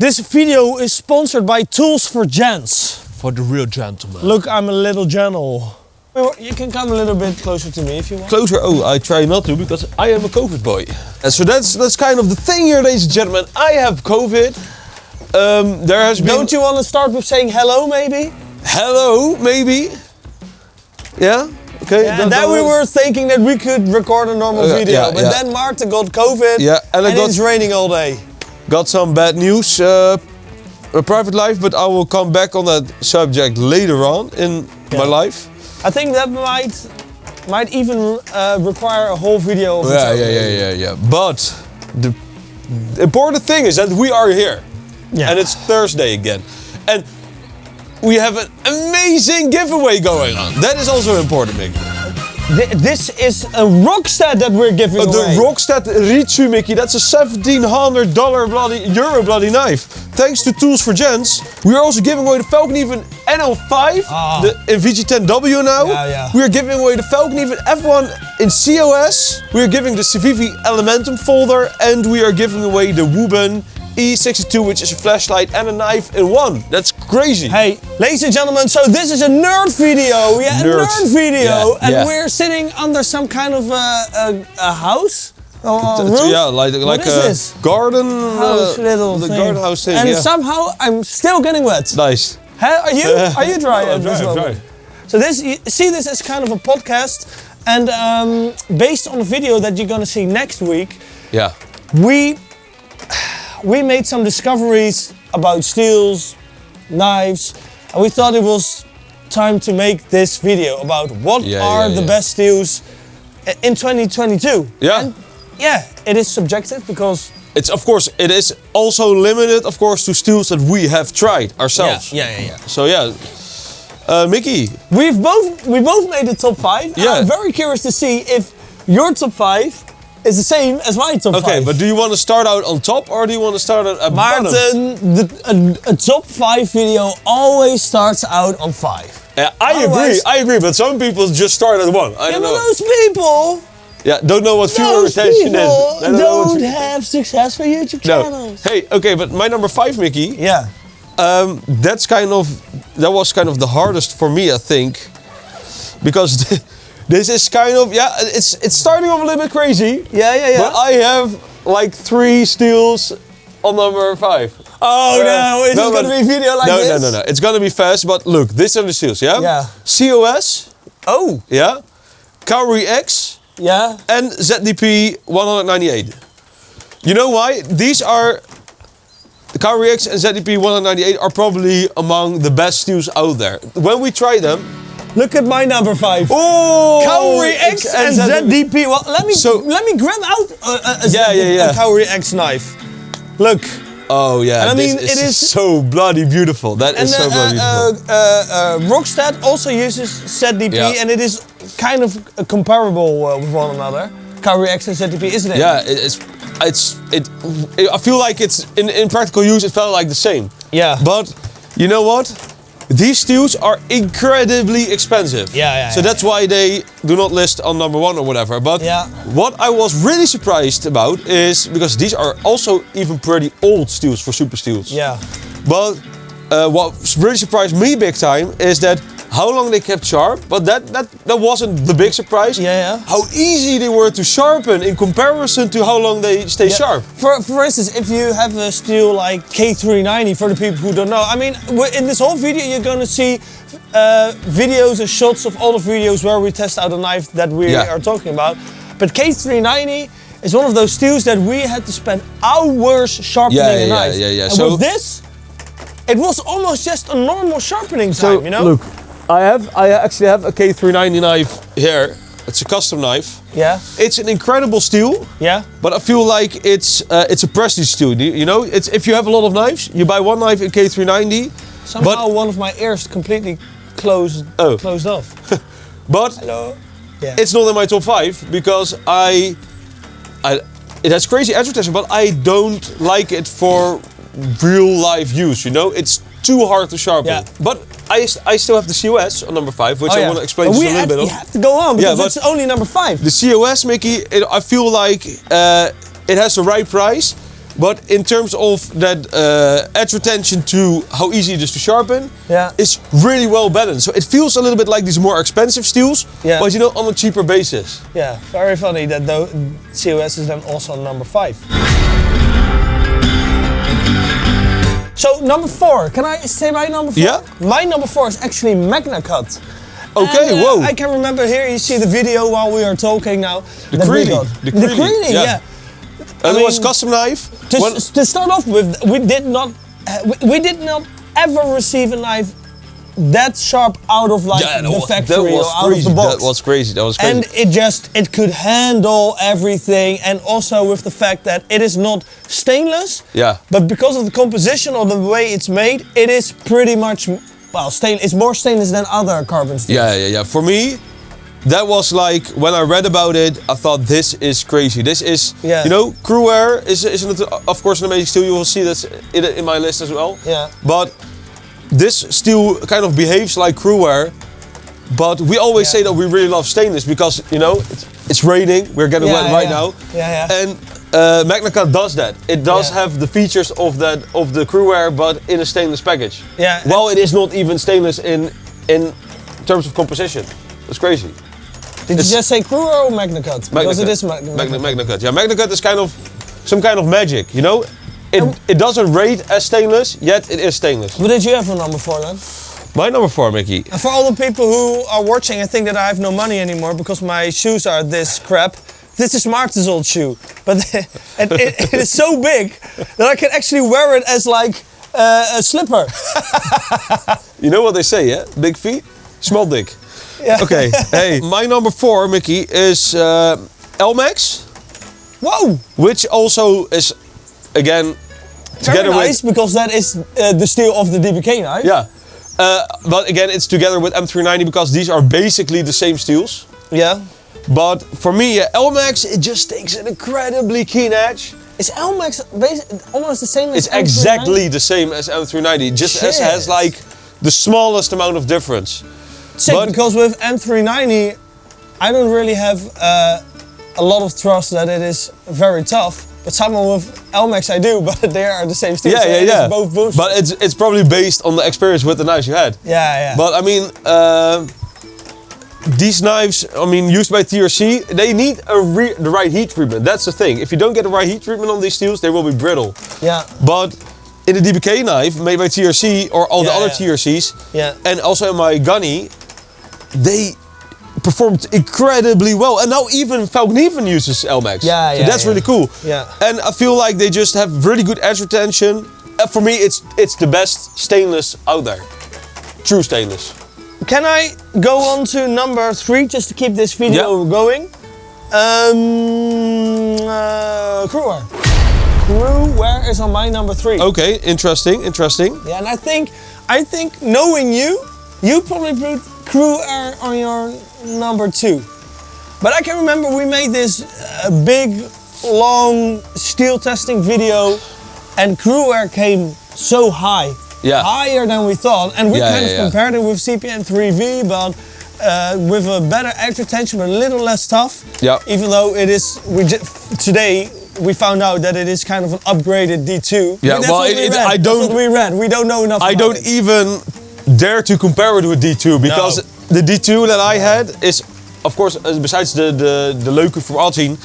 This video is sponsored by Tools for Gents. For the real gentleman. Look, I'm a little gentle. You can come a little bit closer to me if you want. Closer? Oh, I try not to because I am a COVID boy. And so that's kind of the thing here, ladies and gentlemen. I have COVID. There has been... Don't you want to start with saying hello, maybe? Hello, maybe. Yeah? Okay. Yeah, and then we were thinking that we could record a normal video. But then Marta got COVID and it's raining all day. Got some bad news. A private life, but I will come back on that subject later on in my life. I think that might even require a whole video of its own. Yeah. But the important thing is that we are here. Yeah. And it's Thursday again. And we have an amazing giveaway going on. That is also important, Mickey. This is a Rockstead that we're giving away. The Rockstead Ritsu, Mickey. That's a $1,700 euro bloody knife. Thanks to Tools for Gents. We are also giving away the Falconeven NL5, in VG10W now. We are giving away the Falconeven F1 in COS. We are giving the Civivi Elementum folder, and we are giving away the Wodan E62, which is a flashlight and a knife in one. That's crazy. Hey, ladies and gentlemen, so this is a nerd video. Yeah, a nerd video. And we're sitting under some kind of a house. Roof? Yeah, like a garden house, little the thing. Garden house thing. And somehow I'm still getting wet. Nice. Are you dry at this moment? Dry. So see this as kind of a podcast, and based on the video that you're gonna see next week, we made some discoveries about steels, knives, and we thought it was time to make this video about what are the best steels in 2022. Yeah. And it is subjective because it is also limited, of course, to steels that we have tried ourselves. Yeah. So Mickey, we both made the top 5. Yeah. I'm very curious to see if your top 5 is the same as my top 5. Okay, but do you want to start out on top or do you want to start out at bottom? Martin, a top 5 video always starts out on 5. Yeah, I agree, but some people just start at 1. I don't know. Those people don't know what viewer retention is. Don't have successful YouTube channels. Hey, okay, but my number 5, Mickey. Yeah. That was kind of the hardest for me, I think, because this is kind of it's starting off a little bit crazy. Yeah. But I have like 3 steels on number 5. Oh no! Is it gonna be a video like this? No. It's gonna be fast. But look, these are the steels. Yeah. Yeah. COS. Oh. Yeah. Kauri X. Yeah. And ZDP 198. You know why? These are the Kauri X and ZDP 198 are probably among the best steels out there. When we try them. Look at my number 5. Oh, Kauri X and ZDP. Well, let me grab out a Kauri X knife. Look. Oh yeah. And I mean, it is so bloody beautiful. That is so bloody beautiful. Rockstead also uses ZDP, and it is kind of comparable with one another. Kauri X and ZDP, isn't it? Yeah, I feel like it's in practical use. It felt like the same. Yeah. But you know what? These steels are incredibly expensive. So that's why they do not list on number 1 or whatever. But what I was really surprised about is, because these are also even pretty old steels for super steels. Yeah. But what really surprised me big time is that how long they kept sharp, but that wasn't the big surprise. How easy they were to sharpen in comparison to how long they stay sharp. For instance, if you have a steel like K390, for the people who don't know, I mean, in this whole video you're gonna see videos and shots of all the videos where we test out a knife that we are talking about. But K390 is one of those steels that we had to spend hours sharpening a knife. And so with this, it was almost just a normal sharpening time, you know? Look. I actually have a K390 knife here. It's a custom knife. Yeah. It's an incredible steel. Yeah. But I feel like it's a prestige steel. You know, it's if you have a lot of knives, you buy one knife in K390. Somehow one of my ears completely closed off. But it's not in my top 5 because it has crazy advertising, but I don't like it for real life use. You know, it's too hard to sharpen. Yeah. But I still have the COS on number 5, which I want to explain just a little bit of. We have to go on because it's only number 5. The COS, Mickey, I feel like it has the right price. But in terms of that edge retention to how easy it is to sharpen, it's really well balanced. So it feels a little bit like these more expensive steels, but you know, on a cheaper basis. Yeah, very funny that the COS is then also number 5. So number 4, can I say my number 4? Yeah. My number 4 is actually Magna Cut. Okay, and, whoa. I can remember here, you see the video while we are talking now. The Creedy. The Creedy, yeah. And it was custom knife. To start off with, we did not ever receive a knife that sharp out of like the factory or out of the box. That was crazy. That was crazy. And it could handle everything, and also with the fact that it is not stainless. Yeah. But because of the composition or the way it's made, it is pretty much stainless. It's more stainless than other carbon steels. Yeah. For me, that was like, when I read about it, I thought this is crazy. This is, you know, Cruwear is of course an amazing steel. You will see that in my list as well. Yeah. But this steel kind of behaves like Cruwear. But we always say that we really love stainless because, you know, it's raining. We're getting wet right now. And Magna Cut does that. It does have the features of the Cruwear, but in a stainless package. Yeah. Well, it is not even stainless in terms of composition. That's crazy. Did you just say Cruwear or Magna Cut? Because it is Magna Cut. Yeah, Magna Cut is kind of some kind of magic, you know? It doesn't rate as stainless, yet it is stainless. What did you have for number 4 then? My number 4, Mikkie. And for all the people who are watching and think that I have no money anymore because my shoes are this crap, this is Maarten's old shoe. But it is so big that I can actually wear it as like a slipper. You know what they say, yeah? Big feet, small dick. Yeah. Okay, hey, my number 4, Mikkie, is LMAX. Whoa! Which also is, again, together very nice, because that is the steel of the DBK knife. Yeah. But again, it's together with M390 because these are basically the same steels. Yeah. But for me, LMAX, it just takes an incredibly keen edge. Is LMAX almost the same as It's M390? exactly the same as M390, just as has like the smallest amount of difference. Sick, because with M390, I don't really have a lot of trust that it is very tough. But someone with LMAX I do, but they are the same steel. Yeah. Both bullshit. But it's probably based on the experience with the knives you had. Yeah. But I mean, these knives, I mean, used by TRC, they need the right heat treatment. That's the thing. If you don't get the right heat treatment on these steels, they will be brittle. Yeah. But in the DBK knife made by TRC or all the other TRCs, and also in my Gunny, they performed incredibly well, and now even Falkneven uses LMAX. So that's really cool. Yeah. And I feel like they just have really good edge retention. For me, it's the best stainless out there. True stainless. Can I go on to number 3 just to keep this video going? Cruwear. Cruwear is on my number 3. Okay, interesting. Yeah, and I think knowing you probably put Cruwear on your number 2. But I can remember we made this big, long steel testing video, and Cruwear came so high. Higher than we thought, and we kind of compared it with CPM 3V, but with a better edge retention, but a little less tough. Yeah. Even though it is, today we found out that it is kind of an upgraded D2. Yeah, that's what we read. We don't know enough. I don't even dare to compare it with D2 because the D2 that I had is, of course, besides the Leuke from Altin,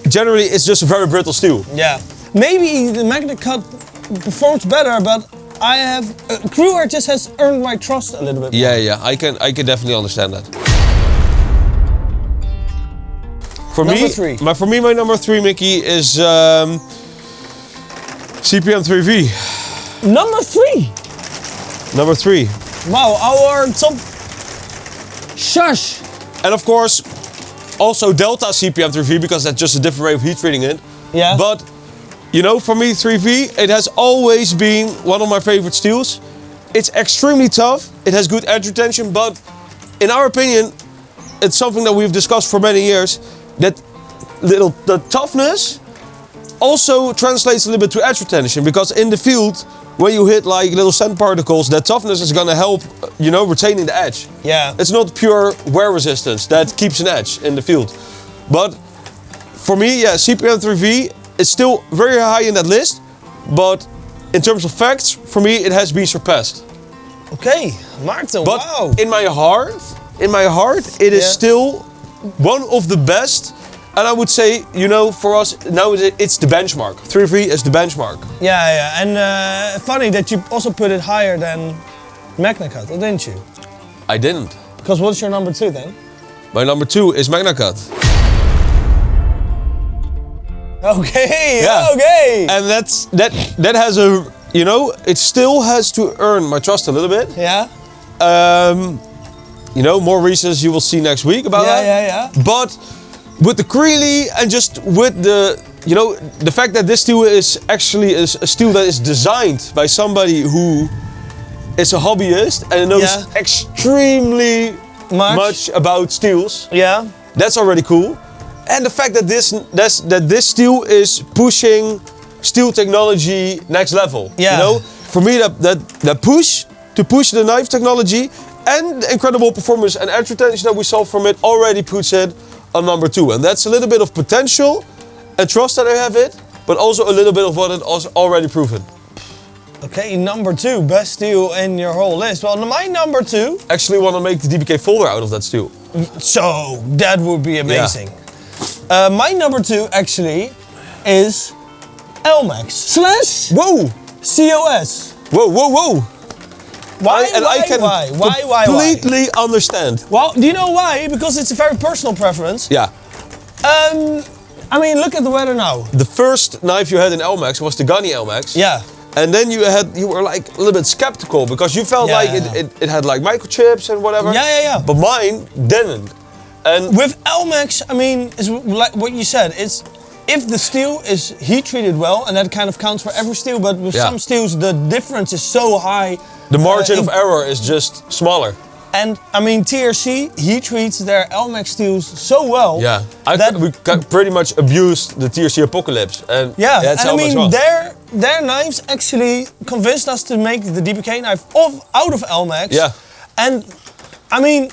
generally it's just a very brittle steel. Yeah. Maybe the Magna Cut performs better, but I have Cruwear just has earned my trust a little bit more. Yeah, I can definitely understand that. For number me, 3. my number 3, Mikkie, is CPM 3V. Number 3. Number 3. Wow, our top. Shush. And of course, also Delta CPM 3V because that's just a different way of heat treating it. Yeah. But you know, for me, 3V, it has always been one of my favorite steels. It's extremely tough. It has good edge retention, but in our opinion, it's something that we've discussed for many years. That the toughness also translates a little bit to edge retention, because in the field, when you hit like little sand particles, that toughness is gonna help, you know, retaining the edge. Yeah. It's not pure wear resistance that keeps an edge in the field. But for me, CPM 3V it's still very high in that list, but in terms of facts, for me, it has been surpassed. Okay, Maarten, But wow. in my heart, it is still one of the best. And I would say, you know, for us now it's the benchmark. 3.3 is the benchmark. Yeah, and funny that you also put it higher than Magna Cut, didn't you? I didn't. Because what's your number 2 then? My number 2 is Magna Cut. Okay, Yeah. okay. And that has a, you know, it still has to earn my trust a little bit. Yeah. You know, more reasons you will see next week about that. Yeah. But with the Creeley and just with the, you know, the fact that this steel is actually a steel that is designed by somebody who is a hobbyist and knows extremely much about steels. Yeah. That's already cool. And the fact that this steel is pushing steel technology next level. Yeah. You know, for me that push to push the knife technology and the incredible performance and edge retention that we saw from it already puts it on number 2. And that's a little bit of potential and trust that I have it, but also a little bit of what it has already proven. Okay, number 2, best steel in your whole list. Well, my number 2. Actually want to make the DBK folder out of that steel. So, that would be amazing. Yeah. My number 2 actually is Elmax / Whoa! COS. Whoa! Why? I can completely understand. Well, do you know why? Because it's a very personal preference. Yeah. I mean, look at the weather now. The first knife you had in Elmax was the Gunny Elmax. Yeah. And then you were like a little bit skeptical because you felt like it had like microchips and whatever. Yeah. But mine didn't. And with Elmax, I mean, it's like what you said. It's if the steel is heat treated well, and that kind of counts for every steel. But with some steels, the difference is so high. The margin of error is just smaller. And I mean, TRC heat treats their Elmax steels so well. Yeah, we pretty much abused the TRC Apocalypse. And and I mean, their knives actually convinced us to make the DBK knife out of Elmax. Yeah. And I mean,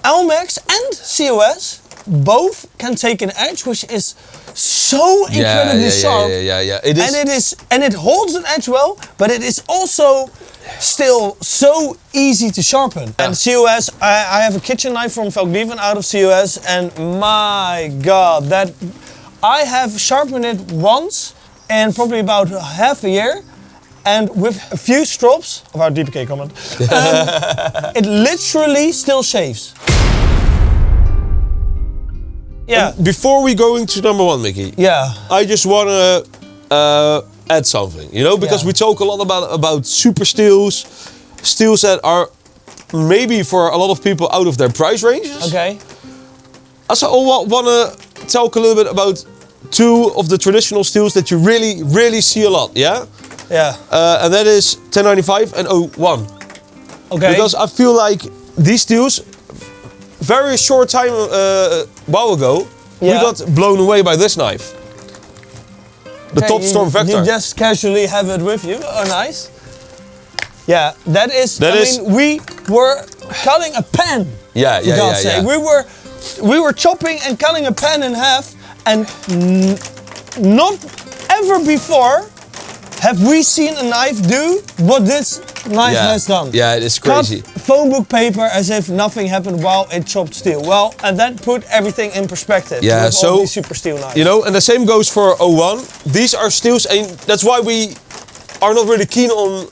Elmax and COS both can take an edge, which is so incredibly sharp. Yeah. It is. And it holds an edge well, but it is also still so easy to sharpen. Yeah. And COS, I have a kitchen knife from Velkdieven out of COS, and my God, that I have sharpened it once in probably about half a year, and with a few strops of our DPK comment, it literally still shaves. Yeah. And before we go into number 1, Mikkie. Yeah. I just want to add something, you know, because we talk a lot about super steels, steels that are maybe for a lot of people out of their price ranges. Okay. I also want to talk a little bit about 2 of the traditional steels that you really see a lot. Yeah. Yeah. And that is 1095 and 01. Okay. Because I feel like these steels, very short time while ago, we got blown away by this knife. The Top Storm Vector. You just casually have it with you. Oh, nice. Yeah, that is. I mean, we were cutting a pen. Yeah. We were chopping and cutting a pen in half, and not ever before have we seen a knife do what this knife has done. Yeah, it is crazy. Cut phone book paper as if nothing happened while it chopped steel. Well, and that put everything in perspective. Yeah, with all these super steel knives. You know, and the same goes for 01. These are steels, and that's why we are not really keen on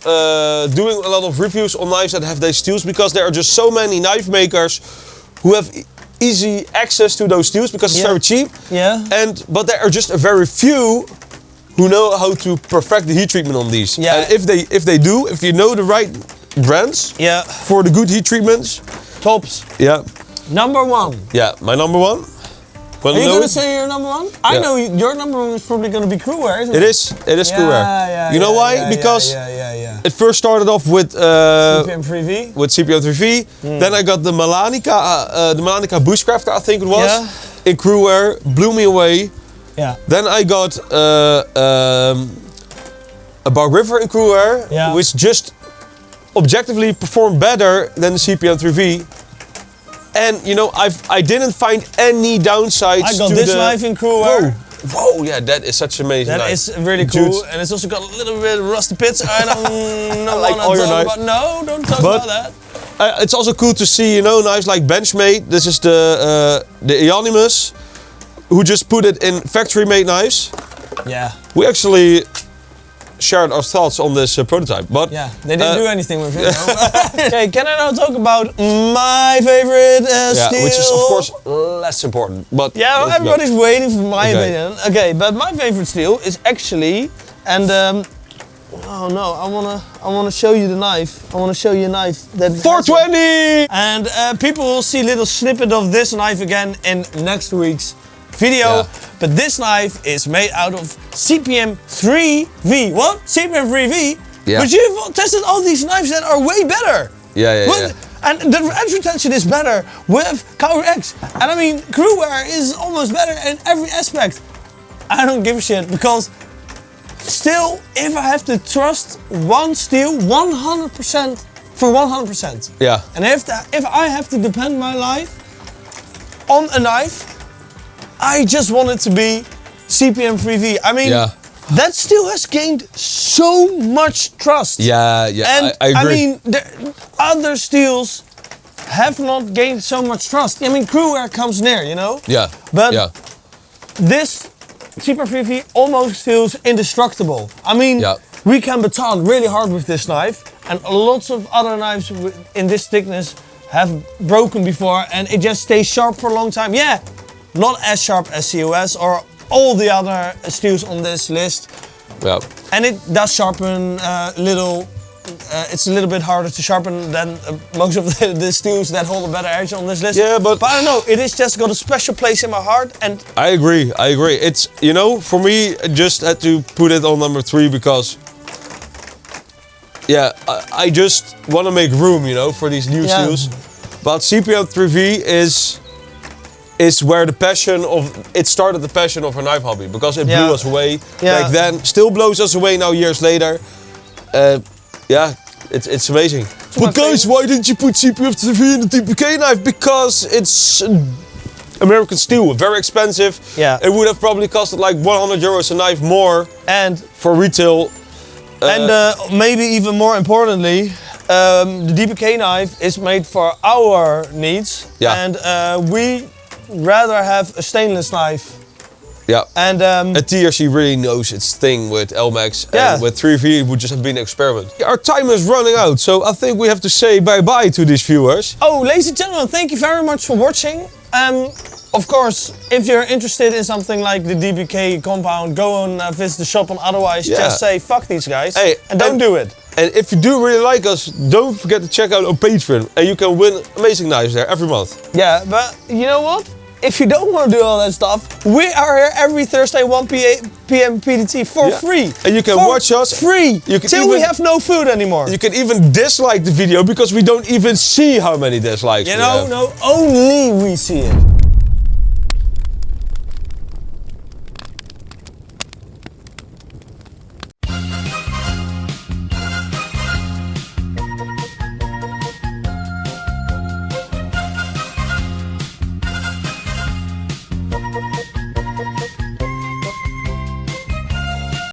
doing a lot of reviews on knives that have these steels, because there are just so many knife makers who have easy access to those steels because it's very cheap. Yeah. But there are just a very few who know how to perfect the heat treatment on these. Yeah. And if you know the right brands for the good heat treatments. Tops. Yeah. Number 1. Yeah, my number 1. Are you going to say your number 1? I know your number 1 is probably going to be Crewwear, isn't it? It is Crewwear. You know why? Because it first started off with CPM 3V. With CPM 3V. Then I got the Malanica Bushcraft, I think it was, in Crewwear. Blew me away. Yeah. Then I got a Bar River in Crewwear, which just objectively performed better than the CPM 3V. And you know, I didn't find any downsides. I got this knife in Crewwear. Whoa, yeah, that is such an amazing knife. That is really cool, and it's also got a little bit of rusty bits. I don't know like all your knives. No, don't talk about that. It's also cool to see, you know, knives like Benchmade. This is the Eonimus, who just put it in factory-made knives. Yeah. We actually shared our thoughts on this prototype, but yeah, they didn't do anything with it. No. Okay, can I now talk about my favorite steel? Which is of course less important. But yeah, everybody's waiting for my opinion. Okay, but my favorite steel is actually, and oh no, I wanna show you the knife. I wanna show you a knife that 420. And people will see a little snippet of this knife again in next week's video. Yeah. But this knife is made out of CPM 3V. What? CPM 3V? Yeah. But you've tested all these knives that are way better. Yeah. And the edge retention is better with Counter X. And I mean, crew wear is almost better in every aspect. I don't give a shit because still, if I have to trust one steel 100% for 100%. Yeah. And if I have to depend my life on a knife, I just want it to be CPM 3V. I mean, that steel has gained so much trust. Yeah, and I agree. I mean, the other steels have not gained so much trust. I mean, crew wear comes near, you know? Yeah. But this CPM 3V almost feels indestructible. I mean, we can baton really hard with this knife, and lots of other knives in this thickness have broken before, and it just stays sharp for a long time. Yeah. Not as sharp as COS or all the other steels on this list. Yeah. And it does sharpen little. It's a little bit harder to sharpen than most of the steels that hold a better edge on this list. Yeah, but I don't know. It is just got a special place in my heart, and I agree. It's, you know, for me, I just had to put it on number 3 because I just want to make room, you know, for these new steels. But CPM 3V is where the passion of it started, the passion of our knife hobby, because it blew us away back then, still blows us away now years later. It's amazing. But guys, why didn't you put CPM 3V in the DPK knife? Because it's American steel, very expensive. Yeah, it would have probably costed like 100 euros a knife more, and for retail. And maybe even more importantly, the DPK knife is made for our needs, and we rather have a stainless knife. Yeah. And a TRC really knows its thing with LMAX, and with 3V it would just have been an experiment. Our time is running out, so I think we have to say bye-bye to these viewers. Oh, ladies and gentlemen, thank you very much for watching. Of course, if you're interested in something like the DPK compound, go and visit the shop, and otherwise just say fuck these guys, and don't do it. And if you do really like us, don't forget to check out our Patreon, and you can win amazing knives there every month. Yeah, but you know what? If you don't want to do all that stuff, we are here every Thursday 1 p.m. PDT for free. And you can watch us free till we have no food anymore. You can even dislike the video because we don't even see how many dislikes we have. No, only we see it.